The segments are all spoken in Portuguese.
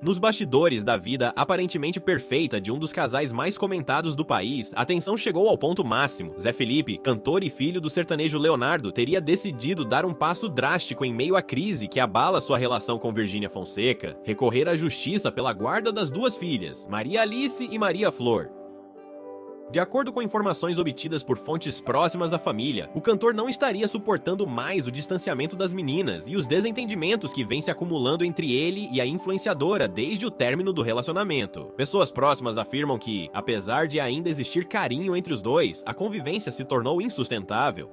Nos bastidores da vida aparentemente perfeita de um dos casais mais comentados do país, a tensão chegou ao ponto máximo. Zé Felipe, cantor e filho do sertanejo Leonardo, teria decidido dar um passo drástico em meio à crise que abala sua relação com Virgínia Fonseca, recorrer à justiça pela guarda das duas filhas, Maria Alice e Maria Flor. De acordo com informações obtidas por fontes próximas à família, o cantor não estaria suportando mais o distanciamento das meninas e os desentendimentos que vêm se acumulando entre ele e a influenciadora desde o término do relacionamento. Pessoas próximas afirmam que, apesar de ainda existir carinho entre os dois, a convivência se tornou insustentável.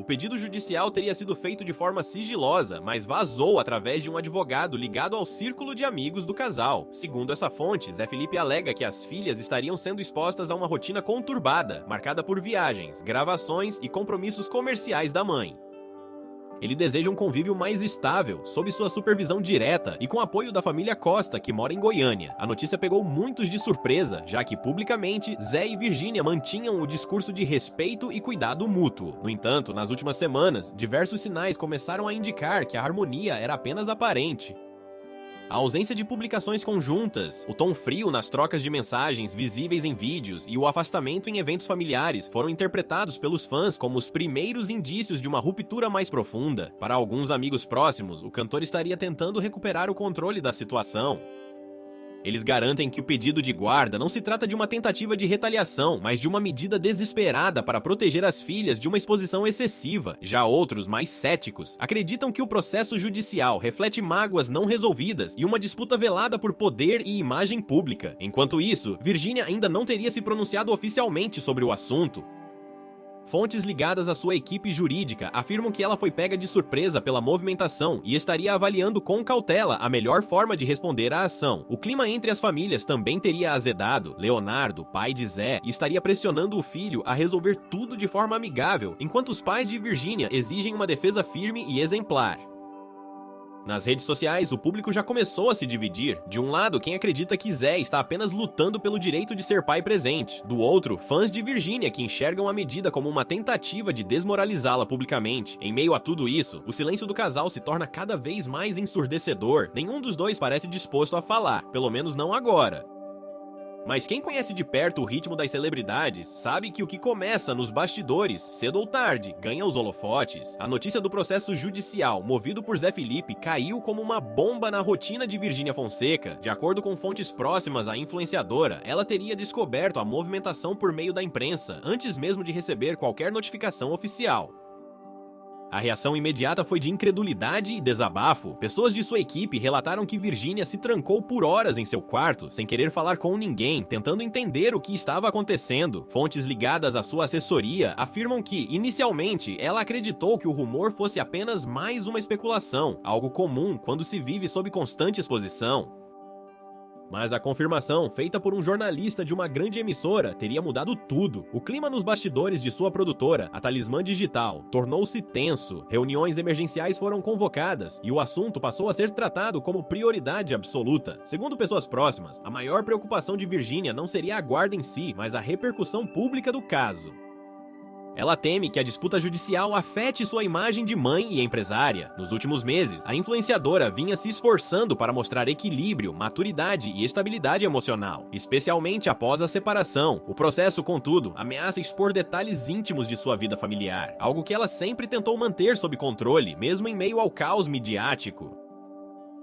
O pedido judicial teria sido feito de forma sigilosa, mas vazou através de um advogado ligado ao círculo de amigos do casal. Segundo essa fonte, Zé Felipe alega que as filhas estariam sendo expostas a uma rotina conturbada, marcada por viagens, gravações e compromissos comerciais da mãe. Ele deseja um convívio mais estável, sob sua supervisão direta e com apoio da família Costa, que mora em Goiânia. A notícia pegou muitos de surpresa, já que publicamente Zé e Virgínia mantinham o discurso de respeito e cuidado mútuo. No entanto, nas últimas semanas, diversos sinais começaram a indicar que a harmonia era apenas aparente. A ausência de publicações conjuntas, o tom frio nas trocas de mensagens visíveis em vídeos e o afastamento em eventos familiares foram interpretados pelos fãs como os primeiros indícios de uma ruptura mais profunda. Para alguns amigos próximos, o cantor estaria tentando recuperar o controle da situação. Eles garantem que o pedido de guarda não se trata de uma tentativa de retaliação, mas de uma medida desesperada para proteger as filhas de uma exposição excessiva. Já outros, mais céticos, acreditam que o processo judicial reflete mágoas não resolvidas e uma disputa velada por poder e imagem pública. Enquanto isso, Virgínia ainda não teria se pronunciado oficialmente sobre o assunto. Fontes ligadas à sua equipe jurídica afirmam que ela foi pega de surpresa pela movimentação e estaria avaliando com cautela a melhor forma de responder à ação. O clima entre as famílias também teria azedado. Leonardo, pai de Zé, estaria pressionando o filho a resolver tudo de forma amigável, enquanto os pais de Virgínia exigem uma defesa firme e exemplar. Nas redes sociais, o público já começou a se dividir. De um lado, quem acredita que Zé está apenas lutando pelo direito de ser pai presente. Do outro, fãs de Virgínia que enxergam a medida como uma tentativa de desmoralizá-la publicamente. Em meio a tudo isso, o silêncio do casal se torna cada vez mais ensurdecedor. Nenhum dos dois parece disposto a falar, pelo menos não agora. Mas quem conhece de perto o ritmo das celebridades sabe que o que começa nos bastidores, cedo ou tarde, ganha os holofotes. A notícia do processo judicial movido por Zé Felipe caiu como uma bomba na rotina de Virgínia Fonseca. De acordo com fontes próximas à influenciadora, ela teria descoberto a movimentação por meio da imprensa, antes mesmo de receber qualquer notificação oficial. A reação imediata foi de incredulidade e desabafo. Pessoas de sua equipe relataram que Virgínia se trancou por horas em seu quarto, sem querer falar com ninguém, tentando entender o que estava acontecendo. Fontes ligadas à sua assessoria afirmam que, inicialmente, ela acreditou que o rumor fosse apenas mais uma especulação, algo comum quando se vive sob constante exposição. Mas a confirmação, feita por um jornalista de uma grande emissora, teria mudado tudo. O clima nos bastidores de sua produtora, a Talismã Digital, tornou-se tenso. Reuniões emergenciais foram convocadas e o assunto passou a ser tratado como prioridade absoluta. Segundo pessoas próximas, a maior preocupação de Virgínia não seria a guarda em si, mas a repercussão pública do caso. Ela teme que a disputa judicial afete sua imagem de mãe e empresária. Nos últimos meses, a influenciadora vinha se esforçando para mostrar equilíbrio, maturidade e estabilidade emocional, especialmente após a separação. O processo, contudo, ameaça expor detalhes íntimos de sua vida familiar, algo que ela sempre tentou manter sob controle, mesmo em meio ao caos midiático.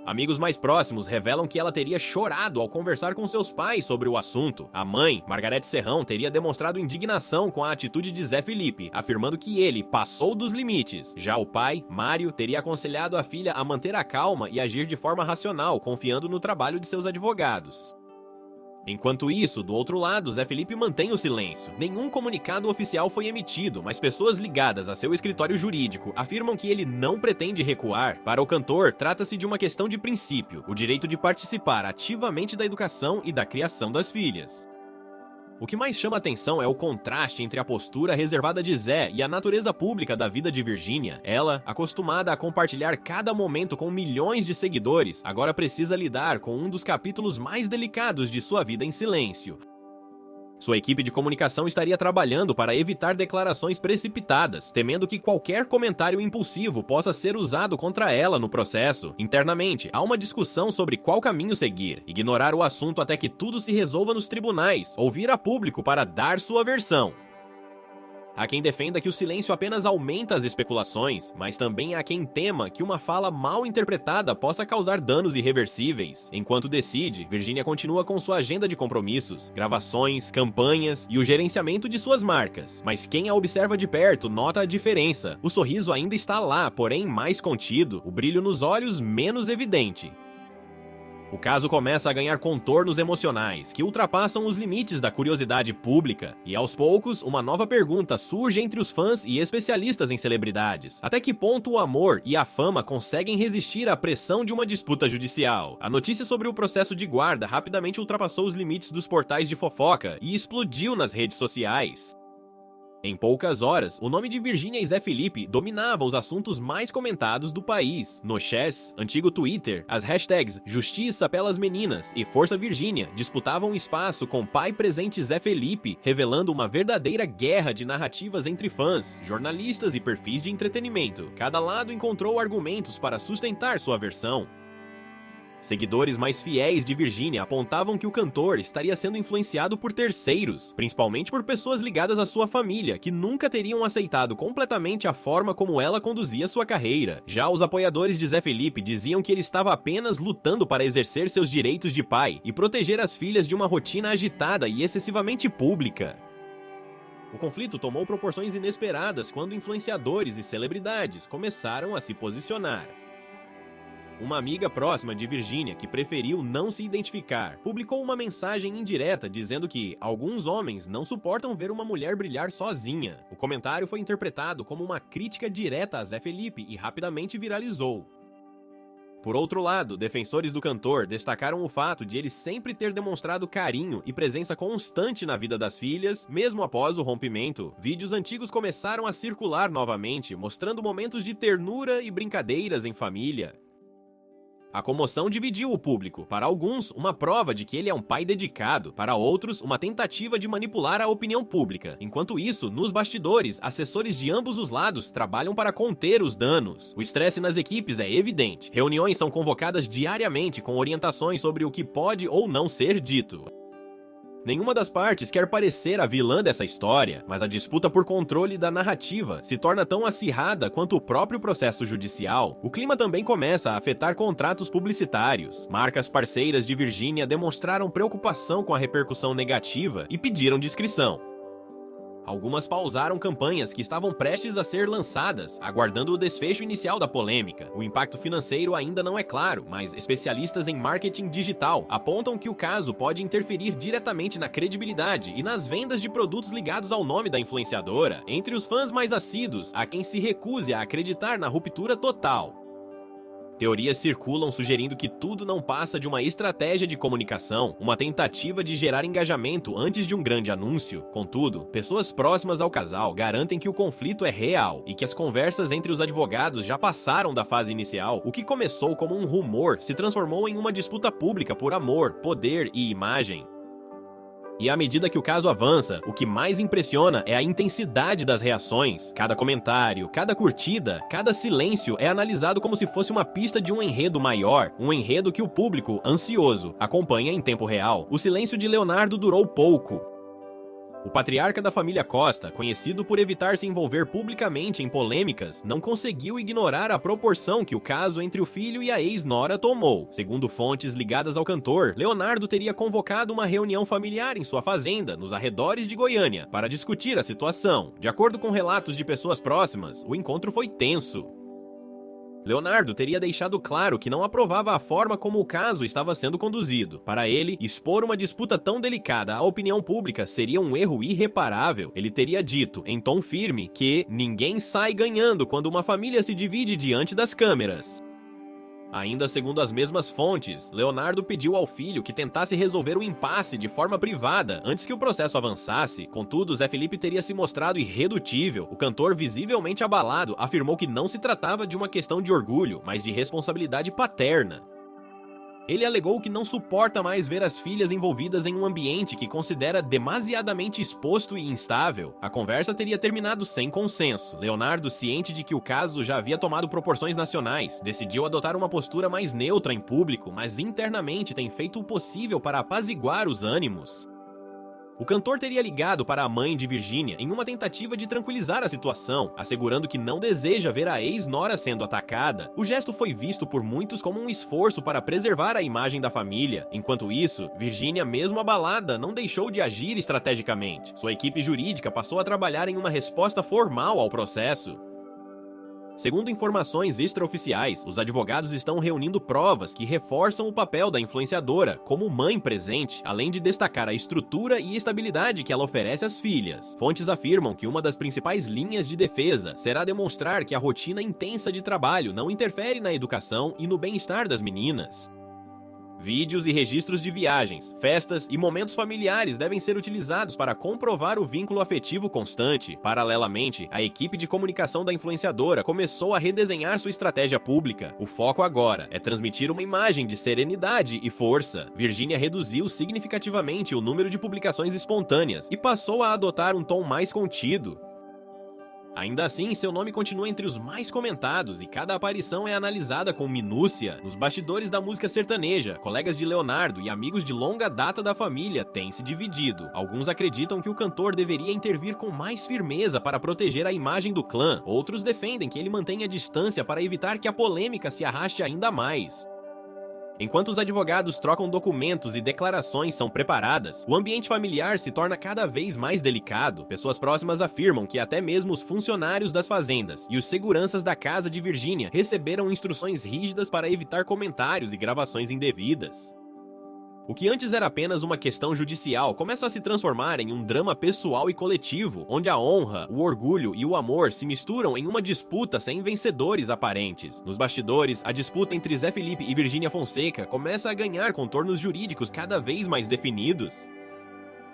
Amigos mais próximos revelam que ela teria chorado ao conversar com seus pais sobre o assunto. A mãe, Margarete Serrão, teria demonstrado indignação com a atitude de Zé Felipe, afirmando que ele passou dos limites. Já o pai, Mário, teria aconselhado a filha a manter a calma e agir de forma racional, confiando no trabalho de seus advogados. Enquanto isso, do outro lado, Zé Felipe mantém o silêncio. Nenhum comunicado oficial foi emitido, mas pessoas ligadas a seu escritório jurídico afirmam que ele não pretende recuar. Para o cantor, trata-se de uma questão de princípio, o direito de participar ativamente da educação e da criação das filhas. O que mais chama atenção é o contraste entre a postura reservada de Zé e a natureza pública da vida de Virgínia. Ela, acostumada a compartilhar cada momento com milhões de seguidores, agora precisa lidar com um dos capítulos mais delicados de sua vida em silêncio. Sua equipe de comunicação estaria trabalhando para evitar declarações precipitadas, temendo que qualquer comentário impulsivo possa ser usado contra ela no processo. Internamente, há uma discussão sobre qual caminho seguir: ignorar o assunto até que tudo se resolva nos tribunais, ou vir a público para dar sua versão. Há quem defenda que o silêncio apenas aumenta as especulações, mas também há quem tema que uma fala mal interpretada possa causar danos irreversíveis. Enquanto decide, Virginia continua com sua agenda de compromissos, gravações, campanhas e o gerenciamento de suas marcas. Mas quem a observa de perto nota a diferença. O sorriso ainda está lá, porém mais contido, o brilho nos olhos menos evidente. O caso começa a ganhar contornos emocionais, que ultrapassam os limites da curiosidade pública, e aos poucos, uma nova pergunta surge entre os fãs e especialistas em celebridades. Até que ponto o amor e a fama conseguem resistir à pressão de uma disputa judicial? A notícia sobre o processo de guarda rapidamente ultrapassou os limites dos portais de fofoca e explodiu nas redes sociais. Em poucas horas, o nome de Virginia e Zé Felipe dominava os assuntos mais comentados do país. No Chess, antigo Twitter, as hashtags Justiça pelas Meninas e Força Virgínia disputavam espaço com pai presente Zé Felipe, revelando uma verdadeira guerra de narrativas entre fãs, jornalistas e perfis de entretenimento. Cada lado encontrou argumentos para sustentar sua versão. Seguidores mais fiéis de Virginia apontavam que o cantor estaria sendo influenciado por terceiros, principalmente por pessoas ligadas à sua família, que nunca teriam aceitado completamente a forma como ela conduzia sua carreira. Já os apoiadores de Zé Felipe diziam que ele estava apenas lutando para exercer seus direitos de pai e proteger as filhas de uma rotina agitada e excessivamente pública. O conflito tomou proporções inesperadas quando influenciadores e celebridades começaram a se posicionar. Uma amiga próxima de Virginia, que preferiu não se identificar, publicou uma mensagem indireta dizendo que alguns homens não suportam ver uma mulher brilhar sozinha. O comentário foi interpretado como uma crítica direta a Zé Felipe e rapidamente viralizou. Por outro lado, defensores do cantor destacaram o fato de ele sempre ter demonstrado carinho e presença constante na vida das filhas, mesmo após o rompimento. Vídeos antigos começaram a circular novamente, mostrando momentos de ternura e brincadeiras em família. A comoção dividiu o público. Para alguns, uma prova de que ele é um pai dedicado. Para outros, uma tentativa de manipular a opinião pública. Enquanto isso, nos bastidores, assessores de ambos os lados trabalham para conter os danos. O estresse nas equipes é evidente. Reuniões são convocadas diariamente com orientações sobre o que pode ou não ser dito. Nenhuma das partes quer parecer a vilã dessa história, mas a disputa por controle da narrativa se torna tão acirrada quanto o próprio processo judicial. O clima também começa a afetar contratos publicitários. Marcas parceiras de Virginia demonstraram preocupação com a repercussão negativa e pediram discrição. Algumas pausaram campanhas que estavam prestes a ser lançadas, aguardando o desfecho inicial da polêmica. O impacto financeiro ainda não é claro, mas especialistas em marketing digital apontam que o caso pode interferir diretamente na credibilidade e nas vendas de produtos ligados ao nome da influenciadora. Entre os fãs mais assíduos, há quem se recuse a acreditar na ruptura total. Teorias circulam sugerindo que tudo não passa de uma estratégia de comunicação, uma tentativa de gerar engajamento antes de um grande anúncio. Contudo, pessoas próximas ao casal garantem que o conflito é real e que as conversas entre os advogados já passaram da fase inicial. O que começou como um rumor se transformou em uma disputa pública por amor, poder e imagem. E à medida que o caso avança, o que mais impressiona é a intensidade das reações. Cada comentário, cada curtida, cada silêncio é analisado como se fosse uma pista de um enredo maior, um enredo que o público, ansioso, acompanha em tempo real. O silêncio de Leonardo durou pouco. O patriarca da família Costa, conhecido por evitar se envolver publicamente em polêmicas, não conseguiu ignorar a proporção que o caso entre o filho e a ex-nora tomou. Segundo fontes ligadas ao cantor, Leonardo teria convocado uma reunião familiar em sua fazenda, nos arredores de Goiânia, para discutir a situação. De acordo com relatos de pessoas próximas, o encontro foi tenso. Leonardo teria deixado claro que não aprovava a forma como o caso estava sendo conduzido. Para ele, expor uma disputa tão delicada à opinião pública seria um erro irreparável. Ele teria dito, em tom firme, que ninguém sai ganhando quando uma família se divide diante das câmeras. Ainda segundo as mesmas fontes, Leonardo pediu ao filho que tentasse resolver o impasse de forma privada antes que o processo avançasse. Contudo, Zé Felipe teria se mostrado irredutível. O cantor, visivelmente abalado, afirmou que não se tratava de uma questão de orgulho, mas de responsabilidade paterna. Ele alegou que não suporta mais ver as filhas envolvidas em um ambiente que considera demasiadamente exposto e instável. A conversa teria terminado sem consenso. Leonardo, ciente de que o caso já havia tomado proporções nacionais, decidiu adotar uma postura mais neutra em público, mas internamente tem feito o possível para apaziguar os ânimos. O cantor teria ligado para a mãe de Virgínia em uma tentativa de tranquilizar a situação, assegurando que não deseja ver a ex-nora sendo atacada. O gesto foi visto por muitos como um esforço para preservar a imagem da família. Enquanto isso, Virgínia, mesmo abalada, não deixou de agir estrategicamente. Sua equipe jurídica passou a trabalhar em uma resposta formal ao processo. Segundo informações extraoficiais, os advogados estão reunindo provas que reforçam o papel da influenciadora como mãe presente, além de destacar a estrutura e estabilidade que ela oferece às filhas. Fontes afirmam que uma das principais linhas de defesa será demonstrar que a rotina intensa de trabalho não interfere na educação e no bem-estar das meninas. Vídeos e registros de viagens, festas e momentos familiares devem ser utilizados para comprovar o vínculo afetivo constante. Paralelamente, a equipe de comunicação da influenciadora começou a redesenhar sua estratégia pública. O foco agora é transmitir uma imagem de serenidade e força. Virgínia reduziu significativamente o número de publicações espontâneas e passou a adotar um tom mais contido. Ainda assim, seu nome continua entre os mais comentados e cada aparição é analisada com minúcia. Nos bastidores da música sertaneja, colegas de Leonardo e amigos de longa data da família têm se dividido. Alguns acreditam que o cantor deveria intervir com mais firmeza para proteger a imagem do clã. Outros defendem que ele mantenha distância para evitar que a polêmica se arraste ainda mais. Enquanto os advogados trocam documentos e declarações são preparadas, o ambiente familiar se torna cada vez mais delicado. Pessoas próximas afirmam que até mesmo os funcionários das fazendas e os seguranças da casa de Virgínia receberam instruções rígidas para evitar comentários e gravações indevidas. O que antes era apenas uma questão judicial começa a se transformar em um drama pessoal e coletivo, onde a honra, o orgulho e o amor se misturam em uma disputa sem vencedores aparentes. Nos bastidores, a disputa entre Zé Felipe e Virgínia Fonseca começa a ganhar contornos jurídicos cada vez mais definidos.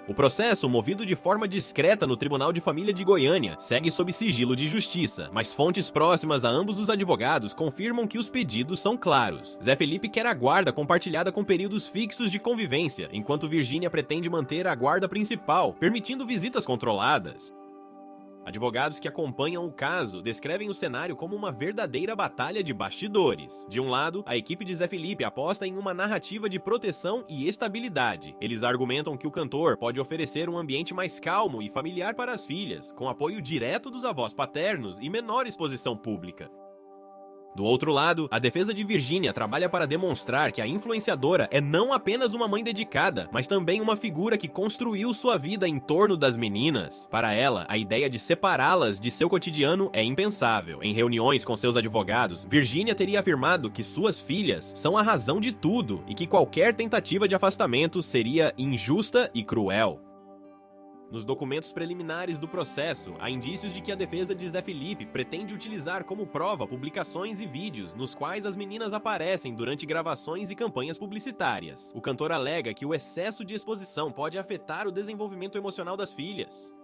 O processo, movido de forma discreta no Tribunal de Família de Goiânia, segue sob sigilo de justiça, mas fontes próximas a ambos os advogados confirmam que os pedidos são claros. Zé Felipe quer a guarda compartilhada com períodos fixos de convivência, enquanto Virgínia pretende manter a guarda principal, permitindo visitas controladas. Advogados que acompanham o caso descrevem o cenário como uma verdadeira batalha de bastidores. De um lado, a equipe de Zé Felipe aposta em uma narrativa de proteção e estabilidade. Eles argumentam que o cantor pode oferecer um ambiente mais calmo e familiar para as filhas, com apoio direto dos avós paternos e menor exposição pública. Do outro lado, a defesa de Virgínia trabalha para demonstrar que a influenciadora é não apenas uma mãe dedicada, mas também uma figura que construiu sua vida em torno das meninas. Para ela, a ideia de separá-las de seu cotidiano é impensável. Em reuniões com seus advogados, Virgínia teria afirmado que suas filhas são a razão de tudo e que qualquer tentativa de afastamento seria injusta e cruel. Nos documentos preliminares do processo, há indícios de que a defesa de Zé Felipe pretende utilizar como prova publicações e vídeos nos quais as meninas aparecem durante gravações e campanhas publicitárias. O cantor alega que o excesso de exposição pode afetar o desenvolvimento emocional das filhas.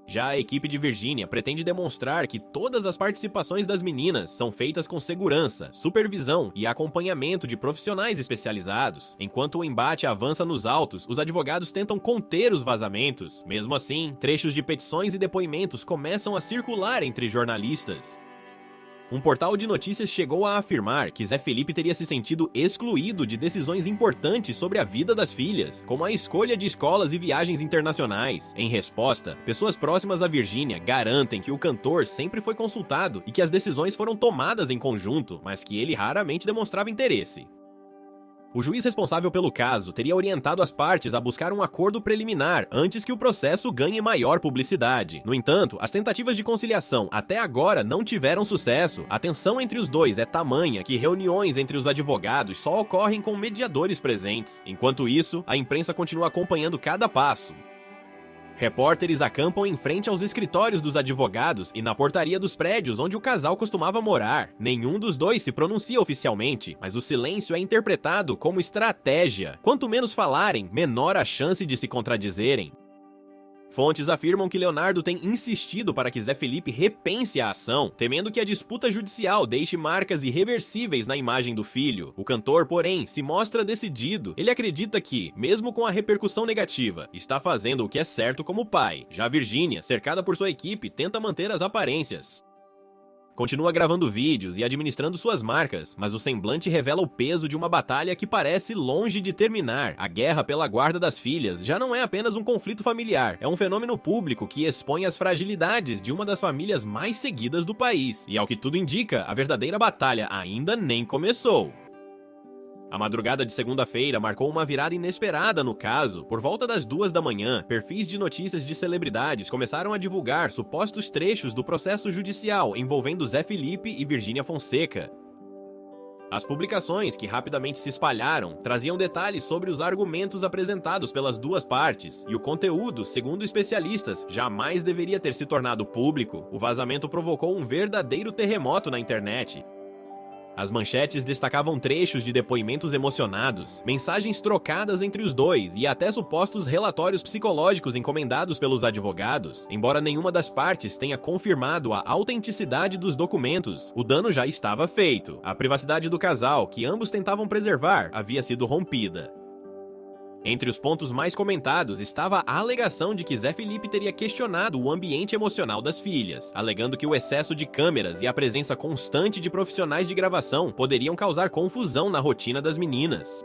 Já a equipe de Virgínia pretende demonstrar que todas as participações das meninas são feitas com segurança, supervisão e acompanhamento de profissionais especializados. Enquanto o embate avança nos autos, os advogados tentam conter os vazamentos. Mesmo assim, trechos de petições e depoimentos começam a circular entre jornalistas. Um portal de notícias chegou a afirmar que Zé Felipe teria se sentido excluído de decisões importantes sobre a vida das filhas, como a escolha de escolas e viagens internacionais. Em resposta, pessoas próximas a Virgínia garantem que o cantor sempre foi consultado e que as decisões foram tomadas em conjunto, mas que ele raramente demonstrava interesse. O juiz responsável pelo caso teria orientado as partes a buscar um acordo preliminar antes que o processo ganhe maior publicidade. No entanto, as tentativas de conciliação até agora não tiveram sucesso. A tensão entre os dois é tamanha que reuniões entre os advogados só ocorrem com mediadores presentes. Enquanto isso, a imprensa continua acompanhando cada passo. Repórteres acampam em frente aos escritórios dos advogados e na portaria dos prédios onde o casal costumava morar. Nenhum dos dois se pronuncia oficialmente, mas o silêncio é interpretado como estratégia. Quanto menos falarem, menor a chance de se contradizerem. Fontes afirmam que Leonardo tem insistido para que Zé Felipe repense a ação, temendo que a disputa judicial deixe marcas irreversíveis na imagem do filho. O cantor, porém, se mostra decidido. Ele acredita que, mesmo com a repercussão negativa, está fazendo o que é certo como pai. Já Virgínia, cercada por sua equipe, tenta manter as aparências. Continua gravando vídeos e administrando suas marcas, mas o semblante revela o peso de uma batalha que parece longe de terminar. A guerra pela guarda das filhas já não é apenas um conflito familiar, é um fenômeno público que expõe as fragilidades de uma das famílias mais seguidas do país. E ao que tudo indica, a verdadeira batalha ainda nem começou. A madrugada de segunda-feira marcou uma virada inesperada no caso. Por volta das 2 da manhã, perfis de notícias de celebridades começaram a divulgar supostos trechos do processo judicial envolvendo Zé Felipe e Virgínia Fonseca. As publicações, que rapidamente se espalharam, traziam detalhes sobre os argumentos apresentados pelas duas partes, e o conteúdo, segundo especialistas, jamais deveria ter se tornado público. O vazamento provocou um verdadeiro terremoto na internet. As manchetes destacavam trechos de depoimentos emocionados, mensagens trocadas entre os dois e até supostos relatórios psicológicos encomendados pelos advogados. Embora nenhuma das partes tenha confirmado a autenticidade dos documentos, o dano já estava feito. A privacidade do casal, que ambos tentavam preservar, havia sido rompida. Entre os pontos mais comentados estava a alegação de que Zé Felipe teria questionado o ambiente emocional das filhas, alegando que o excesso de câmeras e a presença constante de profissionais de gravação poderiam causar confusão na rotina das meninas.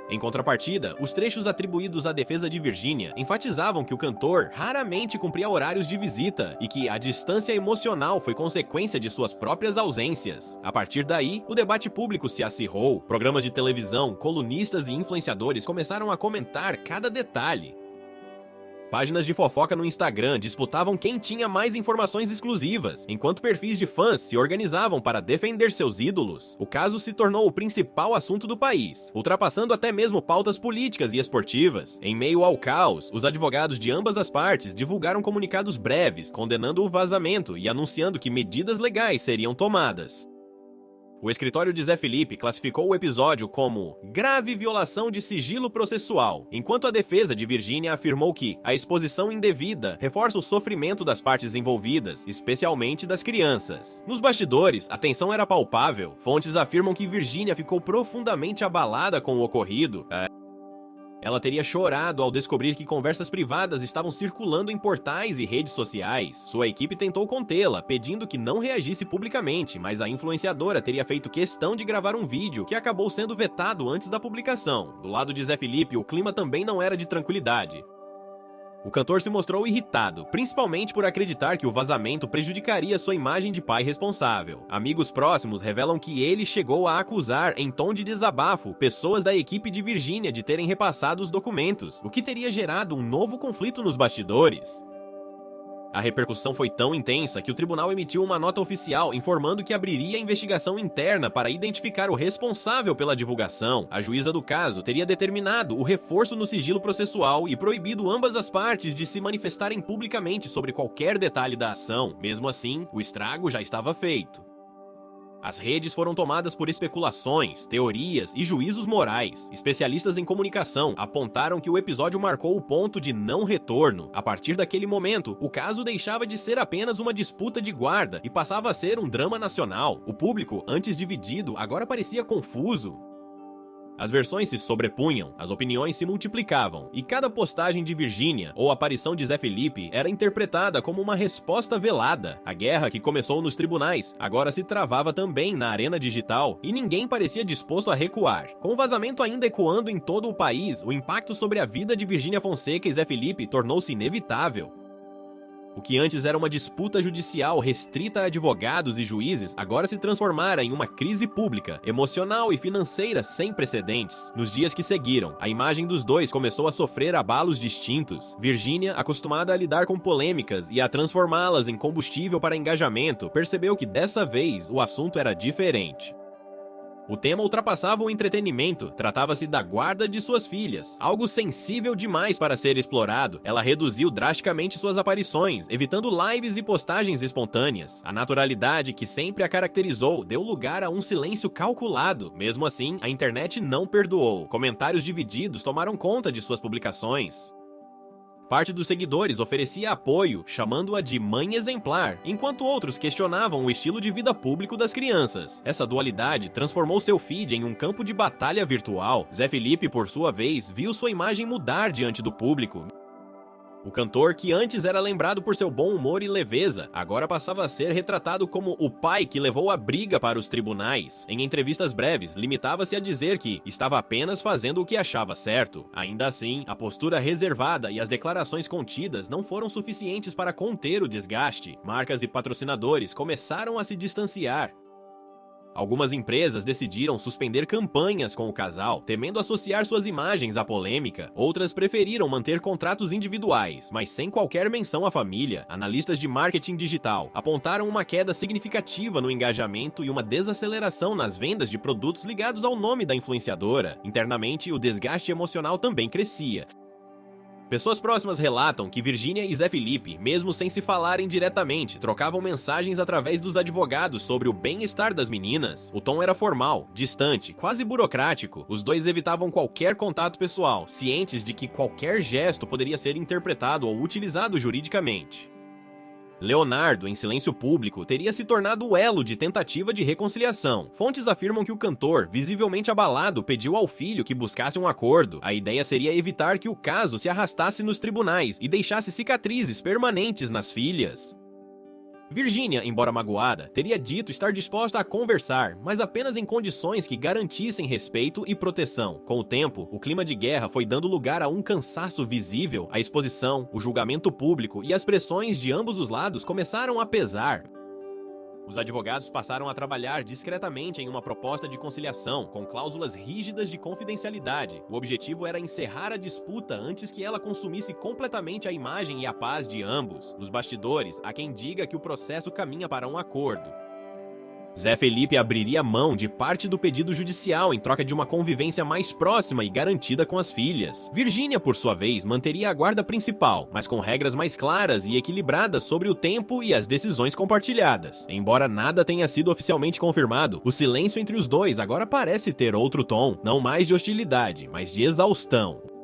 Em contrapartida, os trechos atribuídos à defesa de Virgínia enfatizavam que o cantor raramente cumpria horários de visita e que a distância emocional foi consequência de suas próprias ausências. A partir daí, o debate público se acirrou. Programas de televisão, colunistas e influenciadores começaram a comentar cada detalhe. Páginas de fofoca no Instagram disputavam quem tinha mais informações exclusivas, enquanto perfis de fãs se organizavam para defender seus ídolos. O caso se tornou o principal assunto do país, ultrapassando até mesmo pautas políticas e esportivas. Em meio ao caos, os advogados de ambas as partes divulgaram comunicados breves, condenando o vazamento e anunciando que medidas legais seriam tomadas. O escritório de Zé Felipe classificou o episódio como grave violação de sigilo processual, enquanto a defesa de Virgínia afirmou que a exposição indevida reforça o sofrimento das partes envolvidas, especialmente das crianças. Nos bastidores, a tensão era palpável. Fontes afirmam que Virgínia ficou profundamente abalada com o ocorrido. Ela teria chorado ao descobrir que conversas privadas estavam circulando em portais e redes sociais. Sua equipe tentou contê-la, pedindo que não reagisse publicamente, mas a influenciadora teria feito questão de gravar um vídeo que acabou sendo vetado antes da publicação. Do lado de Zé Felipe, o clima também não era de tranquilidade. O cantor se mostrou irritado, principalmente por acreditar que o vazamento prejudicaria sua imagem de pai responsável. Amigos próximos revelam que ele chegou a acusar, em tom de desabafo, pessoas da equipe de Virgínia de terem repassado os documentos, o que teria gerado um novo conflito nos bastidores. A repercussão foi tão intensa que o tribunal emitiu uma nota oficial informando que abriria investigação interna para identificar o responsável pela divulgação. A juíza do caso teria determinado o reforço no sigilo processual e proibido ambas as partes de se manifestarem publicamente sobre qualquer detalhe da ação. Mesmo assim, o estrago já estava feito. As redes foram tomadas por especulações, teorias e juízos morais. Especialistas em comunicação apontaram que o episódio marcou o ponto de não retorno. A partir daquele momento, o caso deixava de ser apenas uma disputa de guarda e passava a ser um drama nacional. O público, antes dividido, agora parecia confuso. As versões se sobrepunham, as opiniões se multiplicavam, e cada postagem de Virgínia ou aparição de Zé Felipe era interpretada como uma resposta velada. A guerra que começou nos tribunais agora se travava também na arena digital, e ninguém parecia disposto a recuar. Com o vazamento ainda ecoando em todo o país, o impacto sobre a vida de Virgínia Fonseca e Zé Felipe tornou-se inevitável. O que antes era uma disputa judicial restrita a advogados e juízes, agora se transformara em uma crise pública, emocional e financeira sem precedentes. Nos dias que seguiram, a imagem dos dois começou a sofrer abalos distintos. Virgínia, acostumada a lidar com polêmicas e a transformá-las em combustível para engajamento, percebeu que dessa vez o assunto era diferente. O tema ultrapassava o entretenimento, tratava-se da guarda de suas filhas, algo sensível demais para ser explorado. Ela reduziu drasticamente suas aparições, evitando lives e postagens espontâneas. A naturalidade que sempre a caracterizou deu lugar a um silêncio calculado. Mesmo assim, a internet não perdoou. Comentários divididos tomaram conta de suas publicações. Parte dos seguidores oferecia apoio, chamando-a de mãe exemplar, enquanto outros questionavam o estilo de vida público das crianças. Essa dualidade transformou seu feed em um campo de batalha virtual. Zé Felipe, por sua vez, viu sua imagem mudar diante do público. O cantor, que antes era lembrado por seu bom humor e leveza, agora passava a ser retratado como o pai que levou a briga para os tribunais. Em entrevistas breves, limitava-se a dizer que estava apenas fazendo o que achava certo. Ainda assim, a postura reservada e as declarações contidas não foram suficientes para conter o desgaste. Marcas e patrocinadores começaram a se distanciar. Algumas empresas decidiram suspender campanhas com o casal, temendo associar suas imagens à polêmica. Outras preferiram manter contratos individuais, mas sem qualquer menção à família. Analistas de marketing digital apontaram uma queda significativa no engajamento e uma desaceleração nas vendas de produtos ligados ao nome da influenciadora. Internamente, o desgaste emocional também crescia. Pessoas próximas relatam que Virgínia e Zé Felipe, mesmo sem se falarem diretamente, trocavam mensagens através dos advogados sobre o bem-estar das meninas. O tom era formal, distante, quase burocrático. Os dois evitavam qualquer contato pessoal, cientes de que qualquer gesto poderia ser interpretado ou utilizado juridicamente. Leonardo, em silêncio público, teria se tornado o elo de tentativa de reconciliação. Fontes afirmam que o cantor, visivelmente abalado, pediu ao filho que buscasse um acordo. A ideia seria evitar que o caso se arrastasse nos tribunais e deixasse cicatrizes permanentes nas filhas. Virgínia, embora magoada, teria dito estar disposta a conversar, mas apenas em condições que garantissem respeito e proteção. Com o tempo, o clima de guerra foi dando lugar a um cansaço visível. A exposição, o julgamento público e as pressões de ambos os lados começaram a pesar. Os advogados passaram a trabalhar discretamente em uma proposta de conciliação, com cláusulas rígidas de confidencialidade. O objetivo era encerrar a disputa antes que ela consumisse completamente a imagem e a paz de ambos. Nos bastidores, há quem diga que o processo caminha para um acordo. Zé Felipe abriria mão de parte do pedido judicial em troca de uma convivência mais próxima e garantida com as filhas. Virgínia, por sua vez, manteria a guarda principal, mas com regras mais claras e equilibradas sobre o tempo e as decisões compartilhadas. Embora nada tenha sido oficialmente confirmado, o silêncio entre os dois agora parece ter outro tom, não mais de hostilidade, mas de exaustão.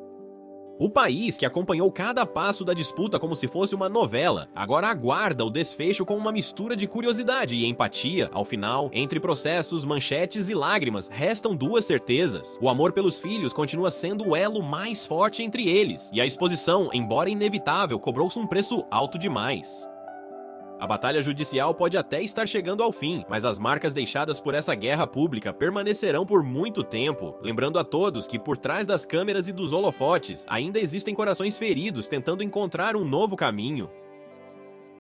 O país, que acompanhou cada passo da disputa como se fosse uma novela, agora aguarda o desfecho com uma mistura de curiosidade e empatia. Ao final, entre processos, manchetes e lágrimas, restam duas certezas. O amor pelos filhos continua sendo o elo mais forte entre eles, e a exposição, embora inevitável, cobrou-se um preço alto demais. A batalha judicial pode até estar chegando ao fim, mas as marcas deixadas por essa guerra pública permanecerão por muito tempo, lembrando a todos que por trás das câmeras e dos holofotes ainda existem corações feridos tentando encontrar um novo caminho.